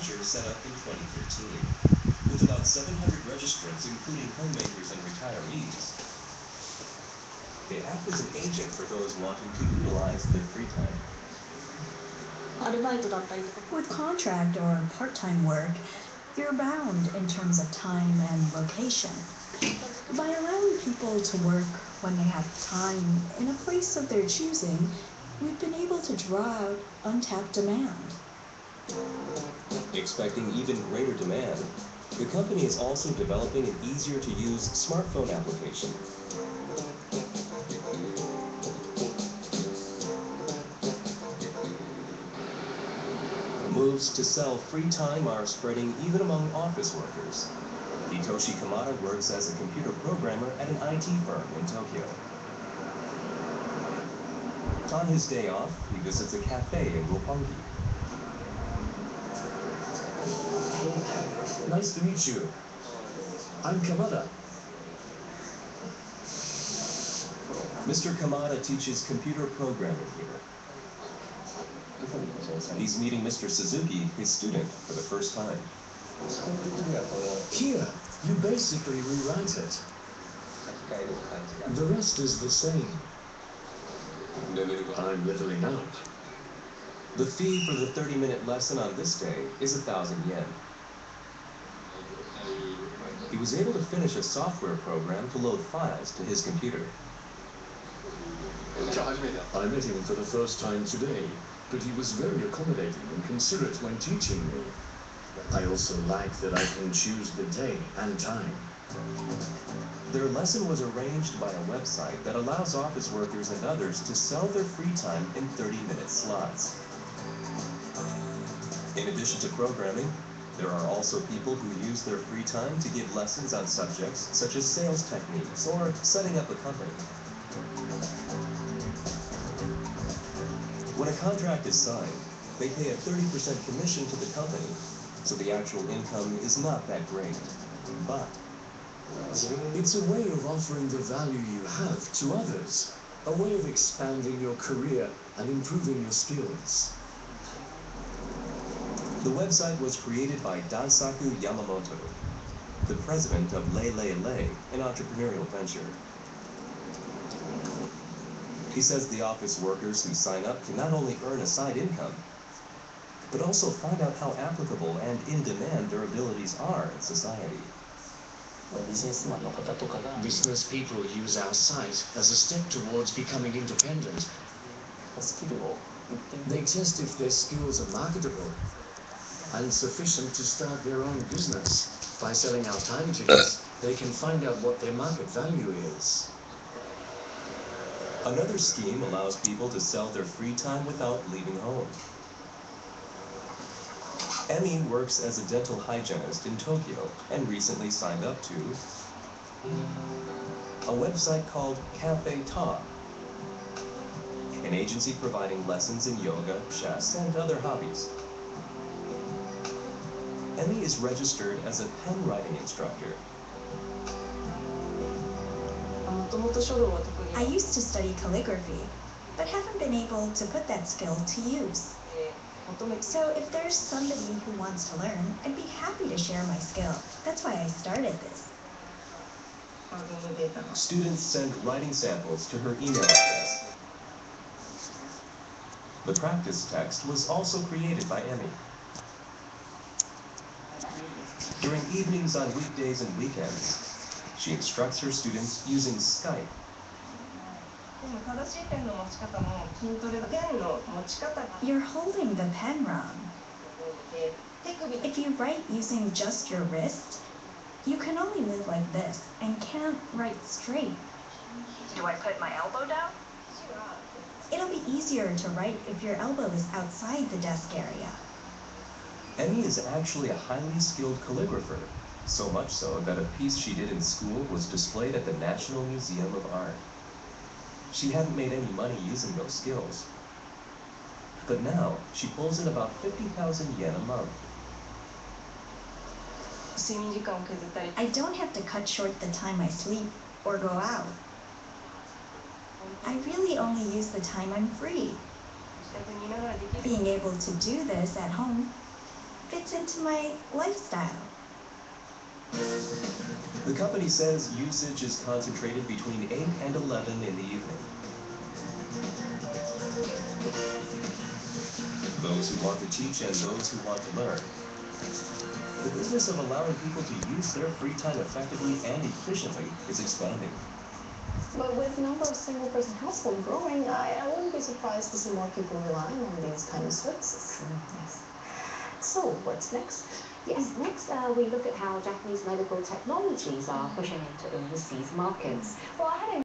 venture set up in 2013. With about 700 registrants, including homemakers and retirees, they act as an agent for those wanting to utilize their free time. With contract or part-time work, you're bound in terms of time and location. By allowing people to work when they have time in a place of their choosing, we've been able to draw out untapped demand. Expecting even greater demand, the company is also developing an easier-to-use smartphone application. Moves to sell free time are spreading even among office workers. Hitoshi Kamada works as a computer programmer at an IT firm in Tokyo. On his day off, he visits a cafe in Roppongi. Nice to meet you. I'm Kamada. Mr. Kamada teaches computer programming here. He's meeting Mr. Suzuki, his student, for the first time. Here, you basically rewrite it. The rest is the same. I'm leveling up. The fee for the 30-minute lesson on this day is 1,000 yen. He was able to finish a software program to load files to his computer. I met him for the first time today, but he was very accommodating and considerate when teaching me. I also like that I can choose the day and time. Their lesson was arranged by a website that allows office workers and others to sell their free time in 30-minute slots. In addition to programming, there are also people who use their free time to give lessons on subjects such as sales techniques or setting up a company. When a contract is signed, they pay a 30% commission to the company, so the actual income is not that great. But it's a way of offering the value you have to others, a way of expanding your career and improving your skills. The website was created by Daisaku Yamamoto, the president of Lei, an entrepreneurial venture. He says the office workers who sign up can not only earn a side income, but also find out how applicable and in demand their abilities are in society. Business people use our site as a step towards becoming independent. They test if their skills are marketable and sufficient to start their own business. By selling our time tickets, they can find out what their market value is. Another scheme allows people to sell their free time without leaving home. Emmy works as a dental hygienist in Tokyo and recently signed up to a website called Cafe Ta, an agency providing lessons in yoga, chess, and other hobbies. Emmy is registered as a pen writing instructor. I used to study calligraphy, but haven't been able to put that skill to use. So if there's somebody who wants to learn, I'd be happy to share my skill. That's why I started this. Students send writing samples to her email address. The practice text was also created by Emmy. During evenings on weekdays and weekends, she instructs her students using Skype. You're holding the pen wrong. If you write using just your wrist, you can only move like this and can't write straight. Do I put my elbow down? It'll be easier to write if your elbow is outside the desk area. Emmy is actually a highly skilled calligrapher, so much so that a piece she did in school was displayed at the National Museum of Art. She hadn't made any money using those skills, but now she pulls in about 50,000 yen a month. I don't have to cut short the time I sleep or go out. I really only use the time I'm free. Being able to do this at home fits into my lifestyle. The company says usage is concentrated between 8 and 11 in the evening. Those who want to teach and those who want to learn. The business of allowing people to use their free time effectively and efficiently is expanding. But with the number of single-person households growing, I wouldn't be surprised to see more people relying on these kind of services. Yes. So, what's next? Yes, next we look at how Japanese medical technologies are pushing into overseas markets. Well, I had a